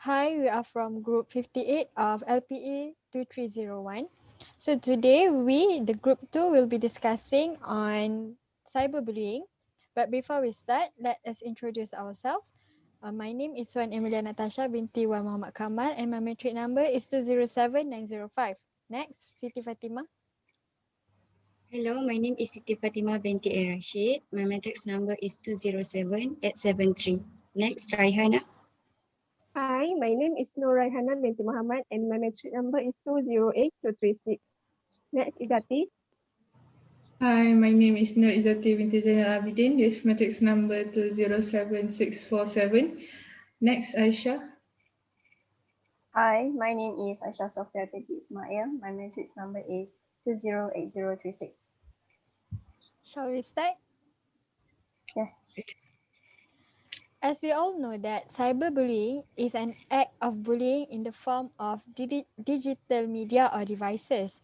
Hi, we are from Group 58 of LPE2301. So today the Group 2, will be discussing on cyberbullying. But before we start, let us introduce ourselves. My name is AMELIA NATASHA binti MOHAMAD KAMAL and my matric number is 207905. Next, Siti FATIMAH. Hello, my name is Siti FATIMAH binti A.RASHID. My matrix number is 207873. Next, RAIHANAH. Hi, my name is RAIHANAH binti Mohamad and my matric number is 208236. Next, IZZATI. Hi, my name is IZZATI binti ZAINAL ABIDIN with matrix number 207647. Next, AISYA. Hi, my name is SOFIA binti ISMAIL. My matrix number is 208036. Shall we start? Yes. As we all know that cyberbullying is an act of bullying in the form of digital media or devices.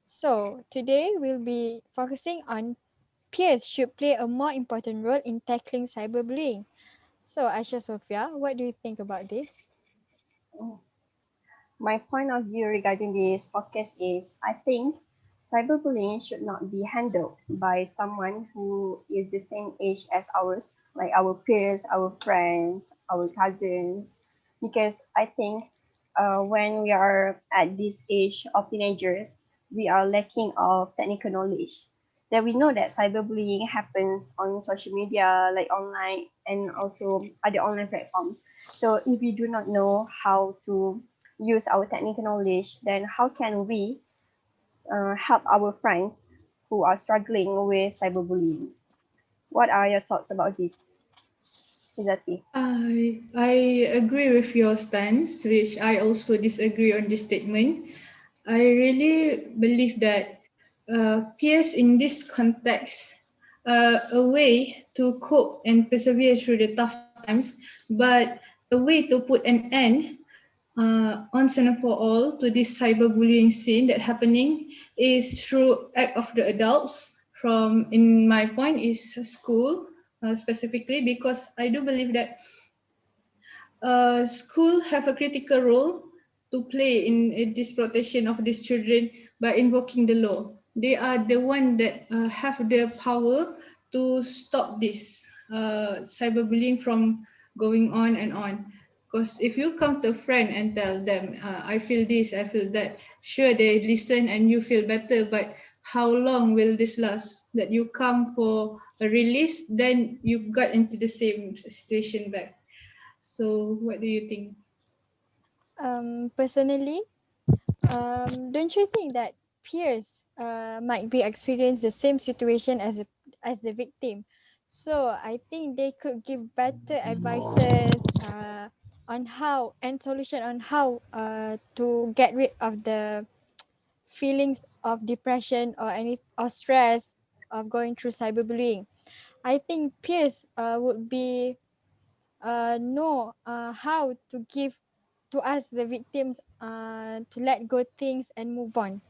So today we'll be focusing on peers should play a more important role in tackling cyberbullying. So Aisha Sophia, what do you think about this? My point of view regarding this podcast is I think cyberbullying should not be handled by someone who is the same age as ours, like our peers, our friends, our cousins, because I think when we are at this age of teenagers, we are lacking of technical knowledge. That we know that cyberbullying happens on social media, like online, and also other online platforms. So if we do not know how to use our technical knowledge, then how can we help our friends who are struggling with cyberbullying? What are your thoughts about this, Izzati? I agree with your stance, which I also disagree on this statement. I really believe that peers in this context are a way to cope and persevere through the tough times, but a way to put an end once and for all to this cyberbullying scene that happening is through act of the adults from, in my point, is school specifically, because I do believe that school have a critical role to play in this protection of these children by invoking the law. They are the one that have the power to stop this cyberbullying from going on and on. Because if you come to a friend and tell them, I feel this, I feel that, sure, they listen and you feel better, but how long will this last? That you come for a release, then you got into the same situation back. So what do you think? Personally, don't you think that peers might be experience the same situation as the victim? So I think they could give better advices on how and solution on how to get rid of the feelings of depression or stress of going through cyberbullying. I think peers would be know how to give to us the victims to let go things and move on.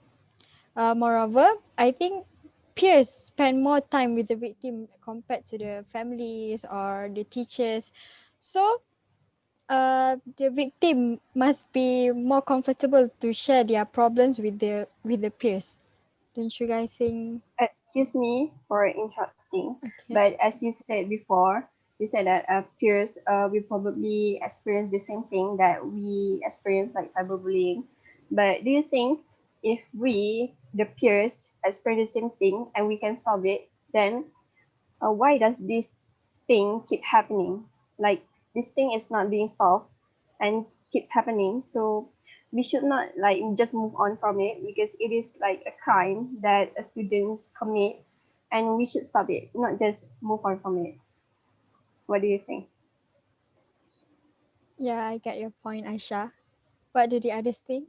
Moreover, I think peers spend more time with the victim compared to the families or the teachers. So the victim must be more comfortable to share their problems with the peers. Don't you guys think? Excuse me for interrupting, Okay. but as you said before, you said that peers will probably experience the same thing that we experience, like cyberbullying. But do you think if we, the peers, experience the same thing and we can solve it, then why does this thing keep happening? Like this thing is not being solved and keeps happening. So we should not like just move on from it because it is like a crime that students commit and we should stop it, not just move on from it. What do you think? Yeah, I get your point, Aisha. What do the others think?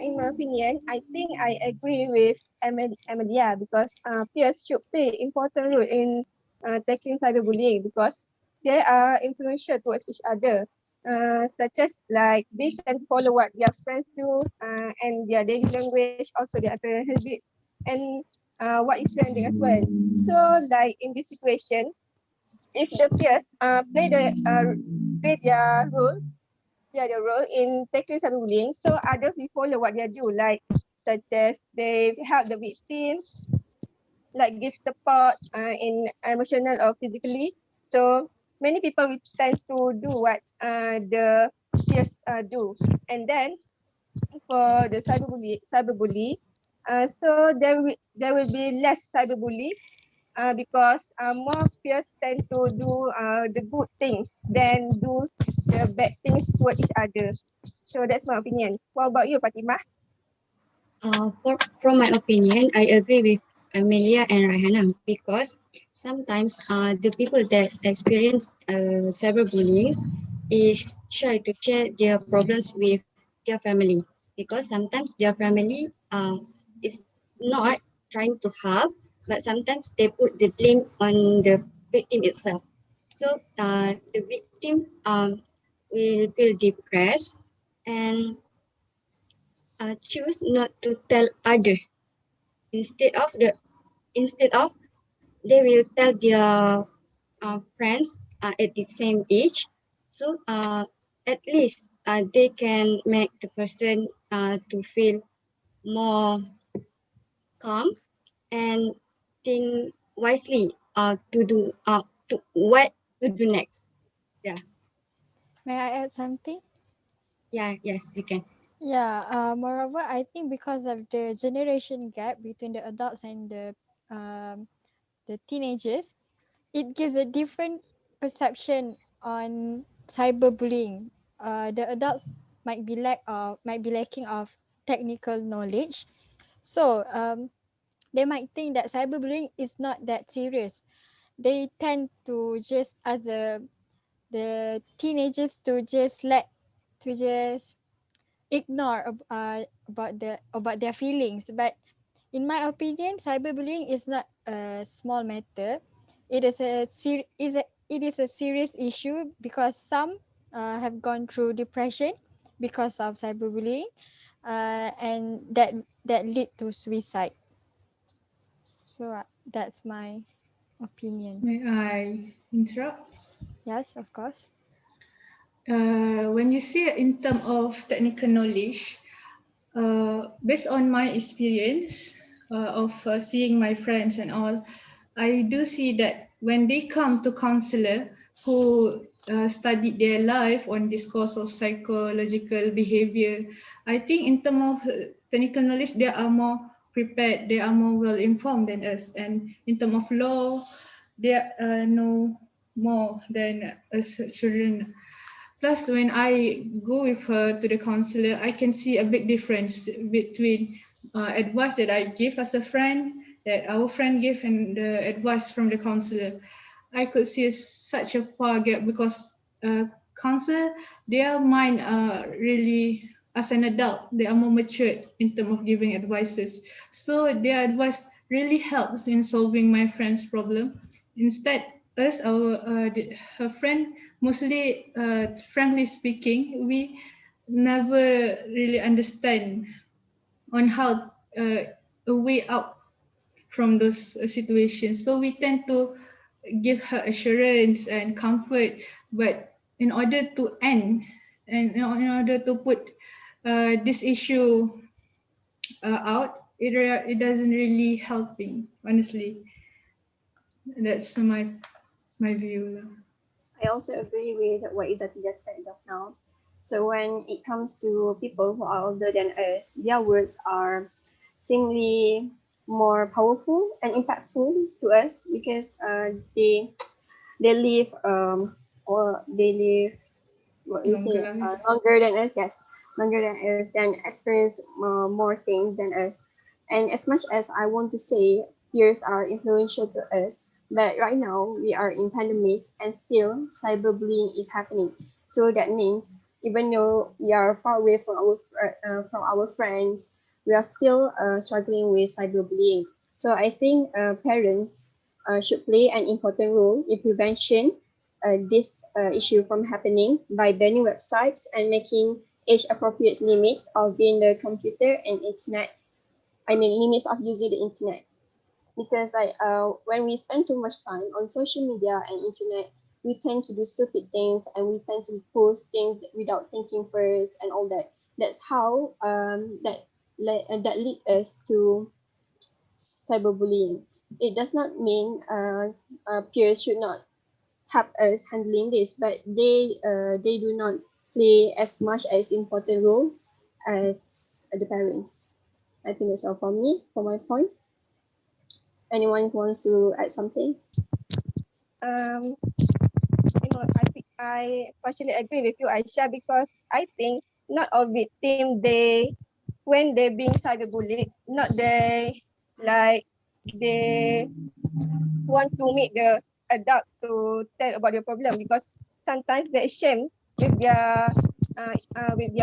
In my opinion, I think I agree with Amelia because peers should play important role in tackling cyberbullying because they are influential towards each other, such as like they can follow what their friends do and their daily language, also their apparent habits, and what is trending as well. So like in this situation, if the peers play their role, in tackling cyberbullying, so others will follow what they do, like such as they help the victim, like give support in emotional or physically. So many people will tend to do what the peers do, and then for the cyberbully, so there will be less cyberbully because more peers tend to do the good things than do the bad things toward each other. So that's my opinion. What about you, Fatimah? From my opinion, I agree with Amelia and Raihana because sometimes the people that experience cyberbullying is shy to share their problems with their family because sometimes their family is not trying to help, but sometimes they put the blame on the victim itself. So the victim will feel depressed and choose not to tell others instead of they will tell their friends at the same age. So at least they can make the person to feel more calm and think wisely to what to do next. Yeah, May I add something? yes, you can. Yeah, moreover, I think because of the generation gap between the adults and the teenagers, it gives a different perception on cyberbullying. The adults might be lacking of technical knowledge, so they might think that cyberbullying is not that serious. They tend to just as the teenagers to just ignore about their feelings. But in my opinion, cyberbullying is not a small matter. It is it is a serious issue because some have gone through depression because of cyberbullying, and that lead to suicide. So that's my opinion. May I interrupt? Yes, of course. When you say in terms of technical knowledge, based on my experience of seeing my friends and all, I do see that when they come to counselor who studied their life on this course of psychological behavior, I think in terms of technical knowledge, they are more prepared, they are more well informed than us. And in terms of law, they know more than us children. Plus, when I go with her to the counselor, I can see a big difference between advice that I give as a friend, that our friend gave, and the advice from the counselor. I could see such a far gap because counselor, their mind are really, as an adult, they are more matured in terms of giving advices. So their advice really helps in solving my friend's problem. Instead, her friend, mostly, frankly speaking, we never really understand on how a way out from those situations. So we tend to give her assurance and comfort, but in order to end and in order to put this issue out, it doesn't really helping, honestly. That's my view. I also agree with what Izzati just said just now. So when it comes to people who are older than us, their words are seemingly more powerful and impactful to us because they live or they live what we Longer say life. longer than us. Yes, longer than us, then experience more things than us. And as much as I want to say peers are influential to us, but right now we are in pandemic and still cyberbullying is happening. So that means even though we are far away from our friends, we are still struggling with cyberbullying. So I think parents should play an important role in prevention this issue from happening by banning websites and making age-appropriate limits of being the computer and internet. I mean, limits of using the internet. because when we spend too much time on social media and internet, we tend to do stupid things and we tend to post things without thinking first and all that. That's how that lead us to cyberbullying. It does not mean peers should not help us handling this, but they do not play as much as important role as the parents. I think that's all for me, for my point. Anyone wants to add something? Um, I partially agree with you, Aisha, because I think not all victim when they being cyberbullied, not they want to meet the adult to tell about their problem, because sometimes they're ashamed with their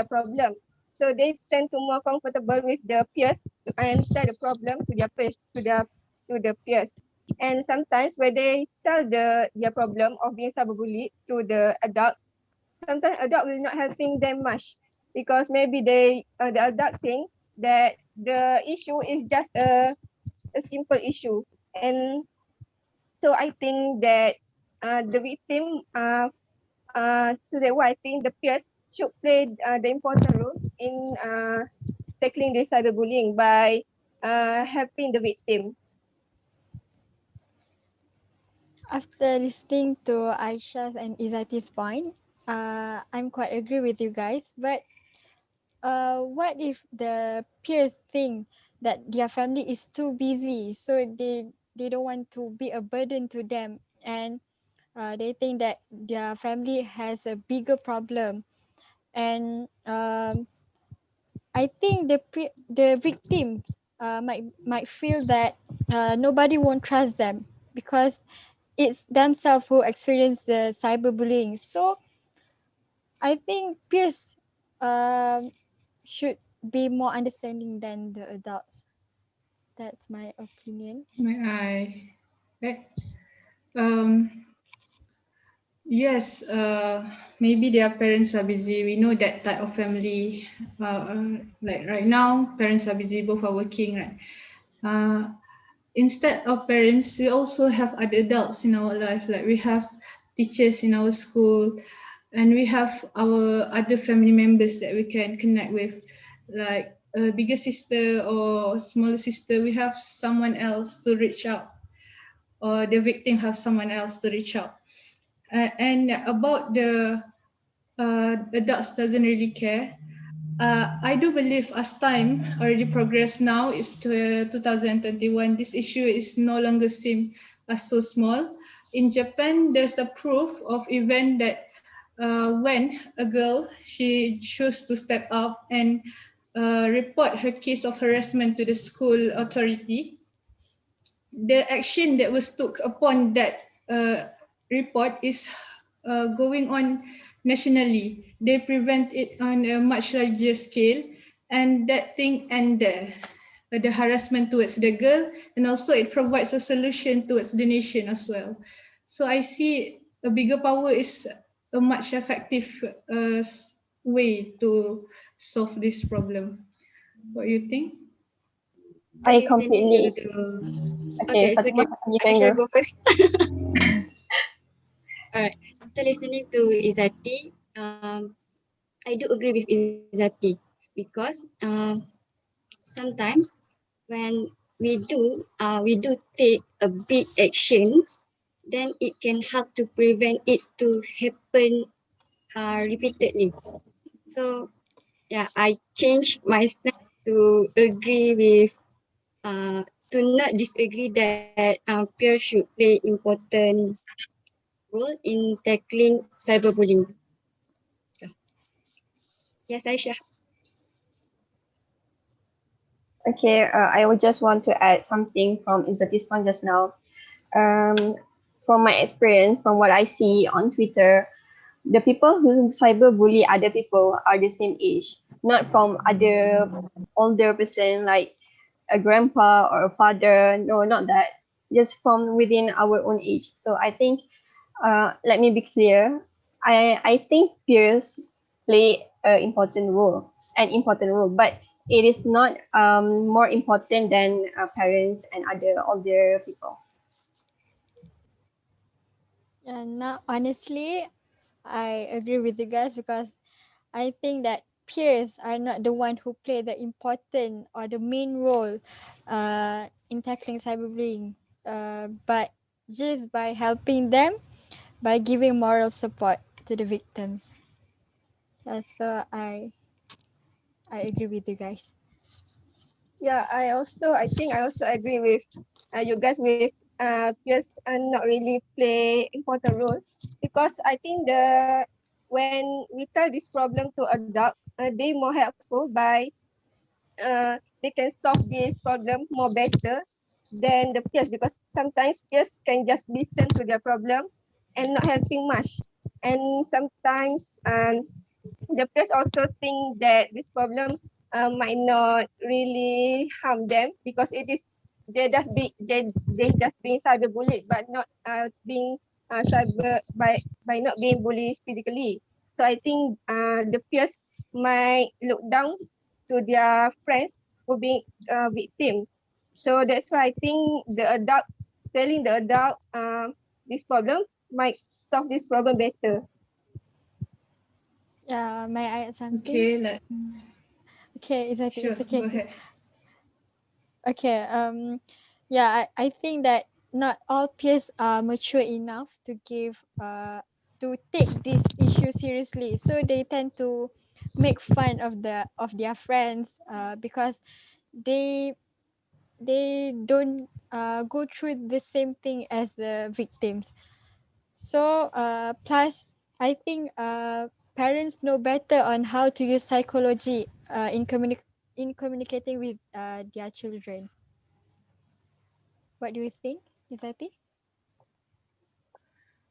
problem. So they tend to more comfortable with the peers and tell the problem to their peers, to the peers. And sometimes when they tell their problem of being cyberbullied to the adult, sometimes adult will not helping them much, because maybe the adult think that the issue is just a simple issue. And so I think that the victim so that why I think the peers should play the important role in tackling this cyberbullying by helping the victim. After listening to Aisha's and Izzati's point, I'm quite agree with you guys. But what if the peers think that their family is too busy, so they don't want to be a burden to them, and they think that their family has a bigger problem, and I think the victims might feel that nobody won't trust them because it's themselves who experience the cyberbullying. So I think peers should be more understanding than the adults. That's my opinion. May I? Right. Um, yes, maybe their parents are busy. We know that type of family. Like right now, parents are busy, both are working, right? Instead of parents, we also have other adults in our life. Like we have teachers in our school, and we have our other family members that we can connect with, like a bigger sister or smaller sister. We have someone else to reach out, or the victim has someone else to reach out. And about the adults doesn't really care. I do believe as time already progressed now, it's to 2021, this issue is no longer seen as so small. In Japan, there's a proof of event that when a girl, she chose to step up and report her case of harassment to the school authority, the action that was took upon that report is going on nationally. They prevent it on a much larger scale, and that thing ended the harassment towards the girl, and also it provides a solution towards the nation as well. So I see a bigger power is a much effective way to solve this problem. What do you think? After I listening to completely. the Okay, okay, it's Fatimah, okay. you I can shall go. go first. All right. After listening to Izzati, I do agree with Izzati because sometimes when we do take a big actions, then it can help to prevent it to happen repeatedly. So yeah, I changed my stance to agree with to not disagree that peers should play important role in tackling cyberbullying. So, yes, Aisha. Okay, I would just want to add something from Izzati's point just now. Um, from my experience, from what I see on Twitter, the people who cyberbully other people are the same age, not from other older person like a grandpa or a father. No, not that. Just from within our own age. So I think, let me be clear. I think peers play an important role, but it is not more important than parents and other older people. And now, honestly, I agree with you guys because I think that peers are not the one who play the important or the main role in tackling cyberbullying, but just by helping them, by giving moral support to the victims. So I agree with you guys. Yeah, I think I also agree with you guys with peers not really play important role, because I think when we tell this problem to adult, they more helpful by they can solve this problem more better than the peers, because sometimes peers can just listen to their problem and not helping much, and sometimes the peers also think that this problem might not really harm them, because it is they just being cyberbullied, but not being by not being bullied physically. So I think the peers might look down to their friends who being victim. So that's why I think the adult telling the adult this problem might solve this problem better. Yeah, may I add something? Okay, Okay, sure, it's okay. go ahead. Okay. Yeah, I think that not all peers are mature enough to to take this issue seriously. So they tend to make fun of their friends because they they don't go through the same thing as the victims. So plus I think parents know better on how to use psychology in communicating with their children. What do you think, Izati?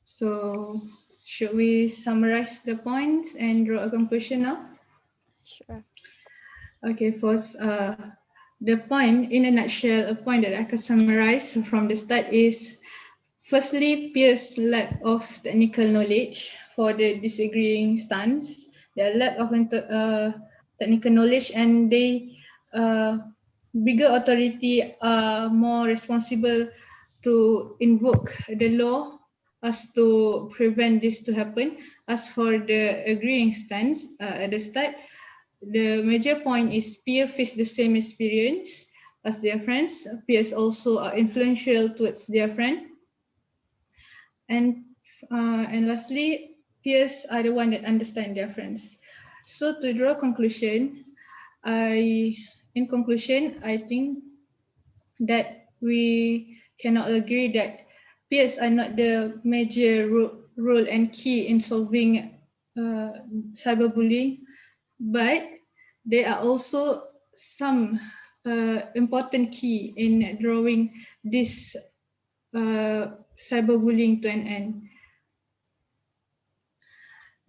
So should we summarize the points and draw a conclusion now? Sure. Okay, first, the point in a nutshell, a point that I can summarize from the start is firstly, peers' lack of technical knowledge for the disagreeing stance, their lack of technical knowledge, and they bigger authority are more responsible to invoke the law as to prevent this to happen. As for the agreeing stance at the start, the major point is peer face the same experience as their friends. Peers also are influential towards their friend. And lastly, peers are the one that understand their friends. So to draw a conclusion, in conclusion, I think that we cannot agree that peers are not the major role and key in solving cyberbullying, but they are also some important key in drawing this cyberbullying to an end.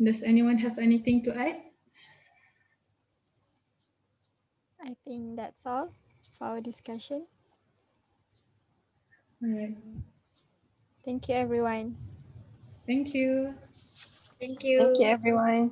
Does anyone have anything to add? I think that's all for our discussion. All right. Thank you, everyone. Thank you. Thank Thank you, you. everyone.